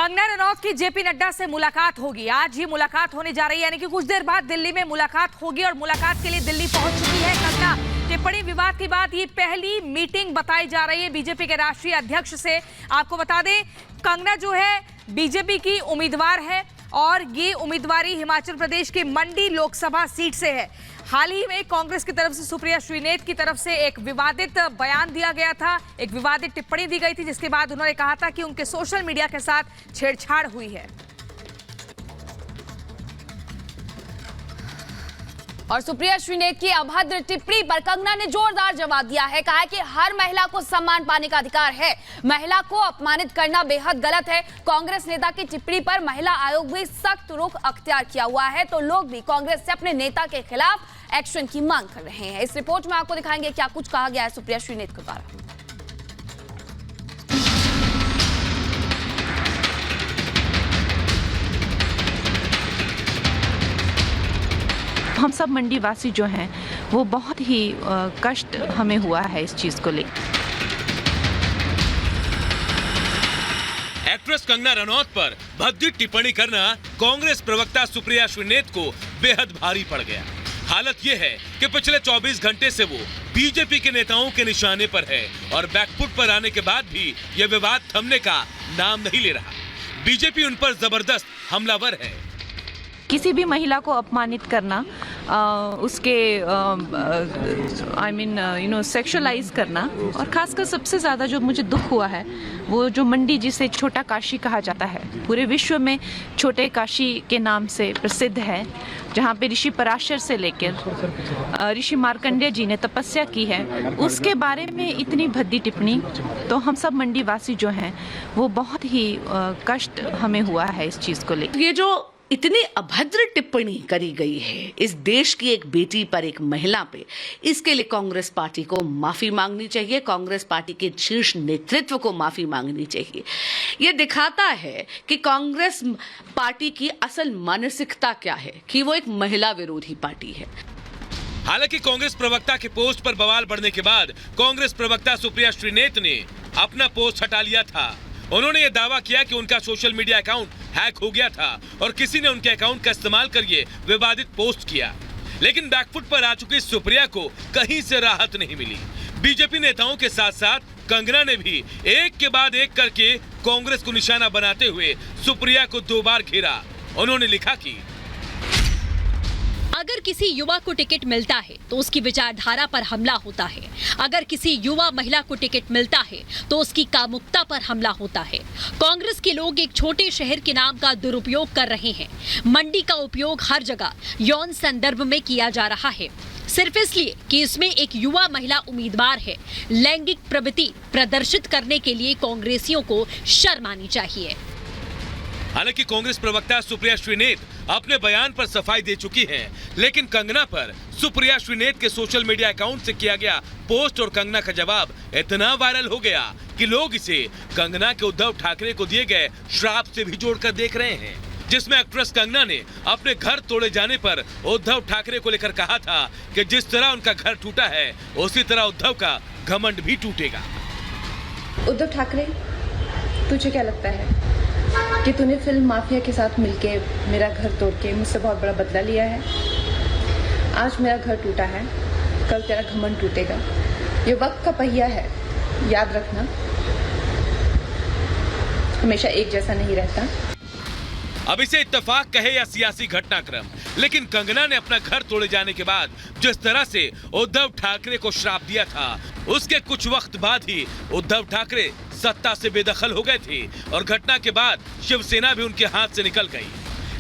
कंगना रनौत की जेपी नड्डा से मुलाकात होगी। आज ही मुलाकात होने जा रही है, यानी कि कुछ देर बाद दिल्ली में मुलाकात होगी और मुलाकात के लिए दिल्ली पहुंच चुकी है कंगना। टिप्पणी विवाद के बाद ये पहली मीटिंग बताई जा रही है बीजेपी के राष्ट्रीय अध्यक्ष से। आपको बता दें, कंगना जो है बीजेपी की उम्मीदवार है और ये उम्मीदवारी हिमाचल प्रदेश के मंडी लोकसभा सीट से है। हाल ही में कांग्रेस की तरफ से सुप्रिया श्रीनेत की तरफ से एक विवादित बयान दिया गया था, एक विवादित टिप्पणी दी गई थी, जिसके बाद उन्होंने कहा था कि उनके सोशल मीडिया के साथ छेड़छाड़ हुई है। और सुप्रिया श्रीनेत की अभद्र टिप्पणी पर कंगना ने जोरदार जवाब दिया है। कहा है कि हर महिला को सम्मान पाने का अधिकार है, महिला को अपमानित करना बेहद गलत है। कांग्रेस नेता की टिप्पणी पर महिला आयोग भी सख्त रुख अख्तियार किया हुआ है, तो लोग भी कांग्रेस से अपने नेता के खिलाफ एक्शन की मांग कर रहे हैं। इस रिपोर्ट में आपको दिखाएंगे क्या कुछ कहा गया है सुप्रिया श्रीनेत के द्वारा। हम सब मंडी वासी जो हैं वो बहुत ही कष्ट हमें हुआ है इस चीज को लेकर। एक्ट्रेस कंगना रनौत पर भद्दी टिप्पणी करना कांग्रेस प्रवक्ता सुप्रिया श्रीनेत को बेहद भारी पड़ गया। हालत ये है कि पिछले 24 घंटे से वो बीजेपी के नेताओं के निशाने पर है और बैकफुट पर आने के बाद भी ये विवाद थमने का नाम नहीं ले रहा। बीजेपी उन पर जबरदस्त हमलावर है। किसी भी महिला को अपमानित करना, उसके सेक्सुअलाइज करना, और खासकर सबसे ज़्यादा जो मुझे दुख हुआ है वो जो मंडी जिसे छोटा काशी कहा जाता है, पूरे विश्व में छोटे काशी के नाम से प्रसिद्ध है, जहाँ पे ऋषि पराशर से लेकर ऋषि मार्कंडेय जी ने तपस्या की है, उसके बारे में इतनी भद्दी टिप्पणी, तो हम सब मंडी वासी जो हैं वो बहुत ही कष्ट हमें हुआ है इस चीज़ को लेकर। ये जो इतनी अभद्र टिप्पणी करी गई है इस देश की एक बेटी पर, एक महिला पे, इसके लिए कांग्रेस पार्टी को माफी मांगनी चाहिए, कांग्रेस पार्टी के शीर्ष नेतृत्व को माफी मांगनी चाहिए। ये दिखाता है कि कांग्रेस पार्टी की असल मानसिकता क्या है, कि वो एक महिला विरोधी पार्टी है। हालांकि कांग्रेस प्रवक्ता के पोस्ट पर बवाल बढ़ने के बाद कांग्रेस प्रवक्ता सुप्रिया श्रीनेत ने अपना पोस्ट हटा लिया था। उन्होंने ये दावा किया कि उनका सोशल मीडिया अकाउंट हैक हो गया था और किसी ने उनके अकाउंट का इस्तेमाल कर ये विवादित पोस्ट किया। लेकिन बैकफुट पर आ चुकी सुप्रिया को कहीं से राहत नहीं मिली। बीजेपी नेताओं के साथ साथ कंगना ने भी एक के बाद एक करके कांग्रेस को निशाना बनाते हुए सुप्रिया को 2 बार घेरा। उन्होंने लिखा कि अगर किसी युवा को टिकट मिलता है तो उसकी विचारधारा पर हमला होता है, अगर किसी युवा महिला को टिकट मिलता है तो उसकी कामुकता पर हमला होता है। कांग्रेस के लोग एक छोटे शहर के नाम का दुरुपयोग कर रहे हैं। मंडी का उपयोग हर जगह यौन संदर्भ में किया जा रहा है, सिर्फ इसलिए कि इसमें एक युवा महिला उम्मीदवार है। लैंगिक प्रवृत्ति प्रदर्शित करने के लिए कांग्रेसियों को शर्म आनी चाहिए। हालांकि कांग्रेस प्रवक्ता सुप्रिया श्रीनेत अपने बयान पर सफाई दे चुकी हैं, लेकिन कंगना पर सुप्रिया श्रीनेत के सोशल मीडिया अकाउंट से किया गया पोस्ट और कंगना का जवाब इतना वायरल हो गया कि लोग इसे कंगना के उद्धव ठाकरे को दिए गए श्राप से भी जोड़कर देख रहे हैं, जिसमें एक्ट्रेस कंगना ने अपने घर तोड़े जाने पर उद्धव ठाकरे को लेकर कहा था कि जिस तरह उनका घर टूटा है उसी तरह उद्धव का घमंड भी टूटेगा। उद्धव ठाकरे, तुझे क्या लगता है कि तूने फिल्म माफिया के साथ मिलके मेरा घर तोड़ के मुझसे बहुत बड़ा बदला लिया है? आज मेरा घर टूटा है, कल तेरा घमंड टूटेगा। ये वक्त का पहिया है, याद रखना, हमेशा एक जैसा नहीं रहता। अब इसे इत्तेफाक कहे या सियासी घटनाक्रम, लेकिन कंगना ने अपना घर तोड़े जाने के बाद जिस तरह से उद्धव ठाकरे को श्राप दिया था, उसके कुछ वक्त बाद ही उद्धव ठाकरे सत्ता से बेदखल हो गए थे और घटना के बाद शिवसेना भी उनके हाथ से निकल गई।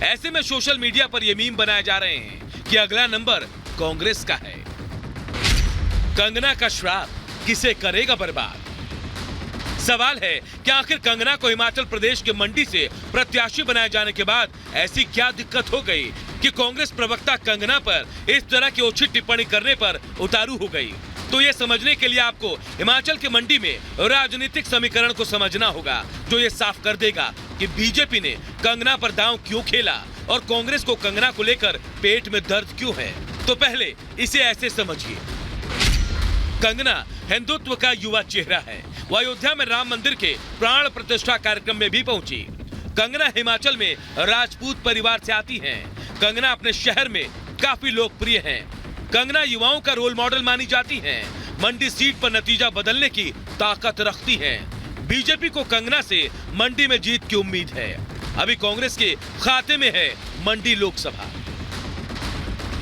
ऐसे में सोशल मीडिया पर ये मीम बनाए जा रहे हैं कि अगला नंबर कांग्रेस का है। कंगना का श्राप किसे करेगा बर्बाद? सवाल है कि आखिर कंगना को हिमाचल प्रदेश के मंडी से प्रत्याशी बनाए जाने के बाद ऐसी क्या दिक्कत हो गई कि कांग्रेस प्रवक्ता कंगना पर इस तरह की ओछी टिप्पणी करने पर उतारू हो गई। तो ये समझने के लिए आपको हिमाचल के मंडी में राजनीतिक समीकरण को समझना होगा, जो ये साफ कर देगा कि बीजेपी ने कंगना पर दांव क्यों खेला और कांग्रेस को कंगना को लेकर पेट में दर्द क्यों है। तो पहले इसे ऐसे समझिए, कंगना हिंदुत्व का युवा चेहरा है। वो अयोध्या में राम मंदिर के प्राण प्रतिष्ठा कार्यक्रम में भी पहुंची। कंगना हिमाचल में राजपूत परिवार से आती हैं। कंगना अपने शहर में काफी लोकप्रिय हैं। कंगना युवाओं का रोल मॉडल मानी जाती हैं। मंडी सीट पर नतीजा बदलने की ताकत रखती हैं। बीजेपी को कंगना से मंडी में जीत की उम्मीद है। अभी कांग्रेस के खाते में है मंडी लोकसभा।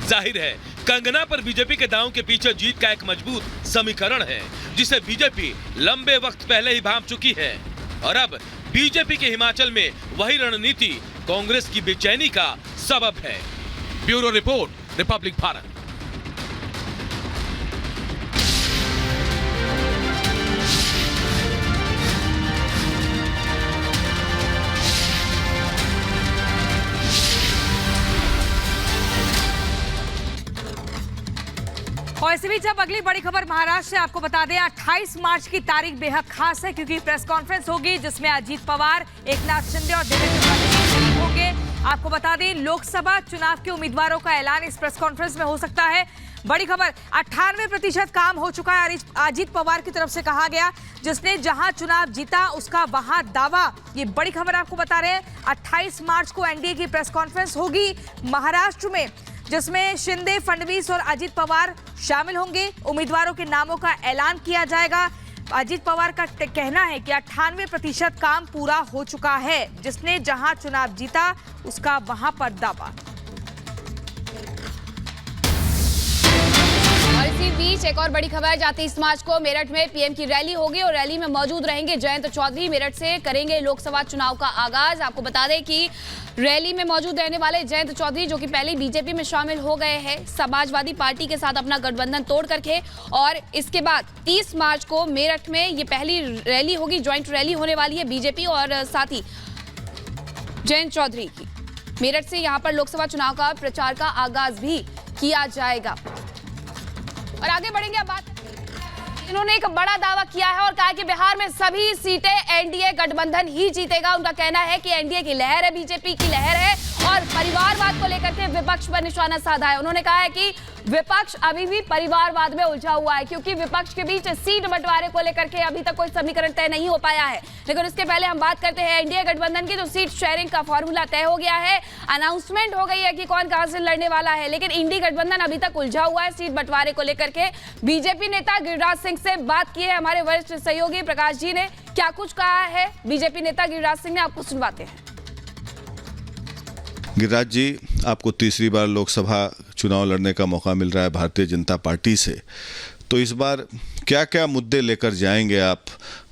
जाहिर है कंगना पर बीजेपी के दांव के पीछे जीत का एक मजबूत समीकरण है, जिसे बीजेपी लंबे वक्त पहले ही भांप चुकी है। और अब बीजेपी के हिमाचल में वही रणनीति कांग्रेस की बेचैनी का सबब है। Bureau report, Republic Bharat. और इसी बीच अब अगली बड़ी खबर महाराष्ट्र से आपको बता दें, 28 मार्च की तारीख बेहद खास है क्योंकि प्रेस कॉन्फ्रेंस होगी जिसमें अजीत पवार, एकनाथ शिंदे और देवेंद्र फडणवीस होंगे। आपको बता दें लोकसभा चुनाव के उम्मीदवारों का ऐलान इस प्रेस कॉन्फ्रेंस में हो सकता है। बड़ी खबर, 98% काम हो चुका है अजीत पवार की तरफ से कहा गया, जिसने जहां चुनाव जीता उसका वहां दावा। ये बड़ी खबर आपको बता रहे हैं। 28 मार्च को एनडीए की प्रेस कॉन्फ्रेंस होगी महाराष्ट्र में, जिसमें शिंदे, फडणवीस और अजीत पवार शामिल होंगे। उम्मीदवारों के नामों का ऐलान किया जाएगा। अजीत पवार का कहना है कि 98% काम पूरा हो चुका है, जिसने जहां चुनाव जीता उसका वहां पर दावा। और इसी बीच एक और बड़ी खबर, 30 मार्च को मेरठ में पीएम की रैली होगी और रैली में मौजूद रहेंगे जयंत चौधरी। मेरठ से करेंगे लोकसभा चुनाव का आगाज। आपको बता दें कि रैली में मौजूद रहने वाले जयंत चौधरी, जो कि पहले बीजेपी में शामिल हो गए हैं समाजवादी पार्टी के साथ अपना गठबंधन तोड़ करके, और इसके बाद 30 मार्च को मेरठ में ये पहली रैली होगी, ज्वाइंट रैली होने वाली है बीजेपी और साथ ही जयंत चौधरी की। मेरठ से यहां पर लोकसभा चुनाव का प्रचार का आगाज भी किया जाएगा। और आगे बढ़ेंगे अब बात, इन्होंने एक बड़ा दावा किया है और कहा कि बिहार में सभी सीटें एनडीए गठबंधन ही जीतेगा। उनका कहना है कि एनडीए की लहर है, बीजेपी की लहर है और परिवारवाद को लेकर के विपक्ष पर निशाना साधा है। उन्होंने कहा है कि विपक्ष अभी भी परिवारवाद में उलझा हुआ है, क्योंकि विपक्ष के बीच सीट बंटवारे को लेकर के अभी तक कोई समीकरण तय नहीं हो पाया है। लेकिन उसके पहले हम बात करते हैं एनडीए गठबंधन की। तो सीट शेयरिंग का फॉर्मूला तय हो गया है, अनाउंसमेंट हो गई है कि कौन कहां से लड़ने वाला है, लेकिन इंडी गठबंधन अभी तक उलझा हुआ है सीट बंटवारे को लेकर के। बीजेपी नेता गिरिराज सिंह से बात की है हमारे वरिष्ठ सहयोगी प्रकाश जी ने। क्या कुछ कहा है बीजेपी नेता गिरिराज सिंह ने, आपको सुनवाते हैं। गिरिराज जी, आपको तीसरी बार लोकसभा चुनाव लड़ने का मौका मिल रहा है भारतीय जनता पार्टी से, तो इस बार क्या क्या मुद्दे लेकर जाएंगे आप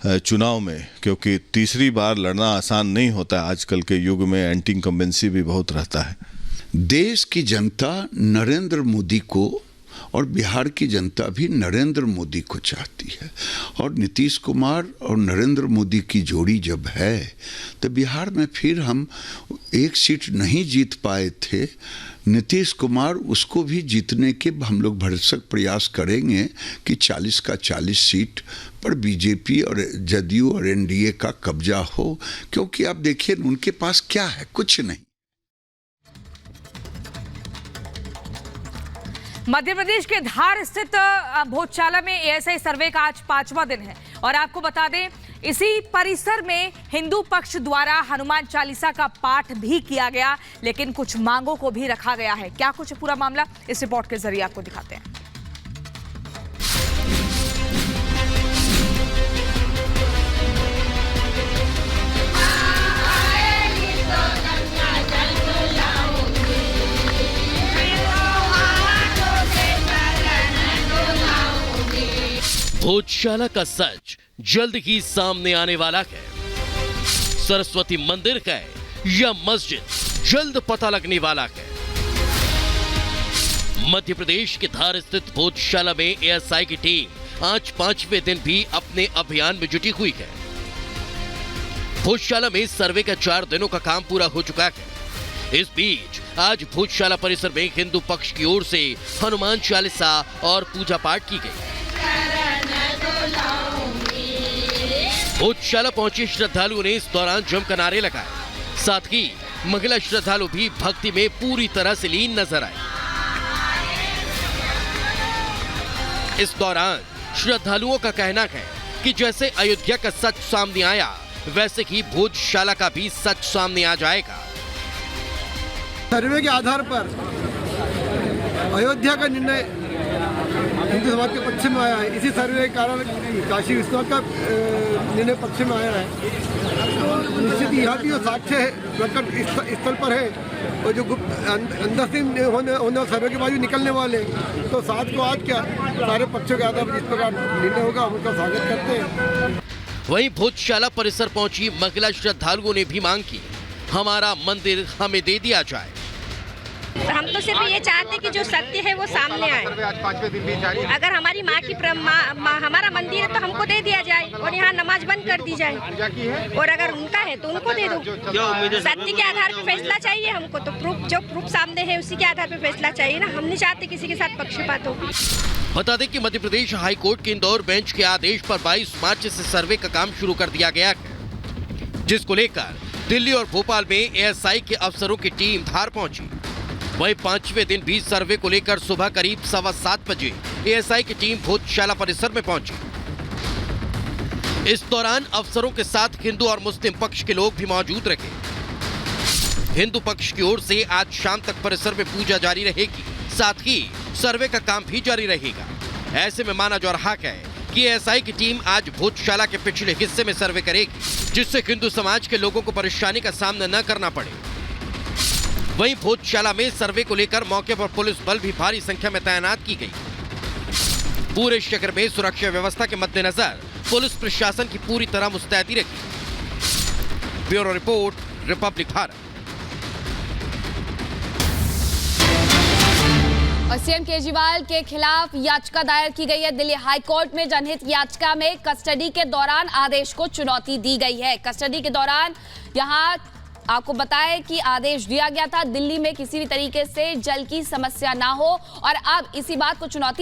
चुनाव में, क्योंकि तीसरी बार लड़ना आसान नहीं होता है। आजकल के युग में एंटी इनकम्बेंसी भी बहुत रहता है। देश की जनता नरेंद्र मोदी को और बिहार की जनता भी नरेंद्र मोदी को चाहती है, और नीतीश कुमार और नरेंद्र मोदी की जोड़ी जब है तो बिहार में फिर हम एक सीट नहीं जीत पाए थे, नीतीश कुमार उसको भी जीतने के हम लोग भरसक प्रयास करेंगे कि 40 का 40 सीट पर बीजेपी और जदयू और एनडीए का कब्जा हो, क्योंकि आप देखिए उनके पास क्या है, कुछ नहीं। मध्य प्रदेश के धार स्थित भोजशाला में एएसआई सर्वे का आज 5वां दिन है और आपको बता दें इसी परिसर में हिंदू पक्ष द्वारा हनुमान चालीसा का पाठ भी किया गया, लेकिन कुछ मांगों को भी रखा गया है। क्या कुछ पूरा मामला, इस रिपोर्ट के जरिए आपको दिखाते हैं। भोजशाला का सच जल्द ही सामने आने वाला है। सरस्वती मंदिर का है या मस्जिद, जल्द पता लगने वाला है। मध्य प्रदेश के धार स्थित भोजशाला में एएसआई की टीम आज 5वें दिन भी अपने अभियान में जुटी हुई है। भोजशाला में सर्वे का 4 दिनों का काम पूरा हो चुका है। इस बीच आज भोजशाला परिसर में हिंदू पक्ष की ओर से हनुमान चालीसा और पूजा पाठ की गई। भोजशाला पहुंचे श्रद्धालुओं ने इस दौरान जमकर नारे लगाए, साथ ही महिला श्रद्धालु भी भक्ति में पूरी तरह से लीन नजर आए। इस दौरान श्रद्धालुओं का कहना है कि जैसे अयोध्या का सच सामने आया, वैसे ही भोजशाला का भी सच सामने आ जाएगा। सर्वे के आधार पर अयोध्या का निर्णय हिंदू समाज के पक्ष में आया है। इसी सर्वे के कारण काशी विश्वनाथ का निर्णय पक्ष में आया है। तो निश्चित यह भी साक्ष्य है, प्रकट स्थल पर है, और जो गुप्त अंदर से होने सर्वे के बाद भी निकलने वाले, तो साथ को आज क्या सारे पक्षों के आधार पर इस प्रकार निर्णय होगा, हम उसका स्वागत करते हैं। वहीं भोजशाला परिसर पहुंची महिला श्रद्धालुओं ने भी मांग की, हमारा मंदिर हमें दे दिया जाए। हम तो सिर्फ ये चाहते हैं कि जो सत्य है वो सामने आए। अगर हमारी माँ की हमारा मंदिर है तो हमको दे दिया जाए और यहाँ नमाज बंद कर दी जाए, और अगर उनका है तो उनको दे दो। सत्य के आधार पर फैसला चाहिए हमको, तो प्रूफ सामने है उसी के आधार पर फैसला चाहिए ना। हम नहीं चाहते किसी के साथ पक्षपात हो। बता दें कि मध्य प्रदेश हाई कोर्ट के इंदौर बेंच के आदेश पर 22 मार्च से सर्वे का काम शुरू कर दिया गया है, जिसको लेकर दिल्ली और भोपाल में एएसआई के अफसरों की टीम धार पहुंची। वहीं 5वें दिन भी सर्वे को लेकर सुबह करीब 7:15 बजे एएसआई की टीम भोजशाला परिसर में पहुंची। इस दौरान अफसरों के साथ हिंदू और मुस्लिम पक्ष के लोग भी मौजूद रहे। हिंदू पक्ष की ओर से आज शाम तक परिसर में पूजा जारी रहेगी, साथ ही सर्वे का काम भी जारी रहेगा। ऐसे में माना जा रहा है कि एएसआई की टीम आज भोजशाला के पिछले हिस्से में सर्वे करेगी, जिससे हिंदू समाज के लोगों को परेशानी का सामना न करना पड़े। वहीं भोजशाला में सर्वे को लेकर मौके पर पुलिस बल भी भारी संख्या में तैनात की गई। पूरे शहर में सुरक्षा व्यवस्था के मद्देनजर पुलिस प्रशासन की पूरी तरह मुस्तैदी रखी। Bureau report, Republic Bharat. और सीएम केजरीवाल के खिलाफ याचिका दायर की गई है। दिल्ली हाई कोर्ट में जनहित याचिका में कस्टडी के दौरान आदेश को चुनौती दी गई है। कस्टडी के दौरान यहां आपको बताएं कि आदेश दिया गया था दिल्ली में किसी भी तरीके से जल की समस्या ना हो, और अब इसी बात को चुनौती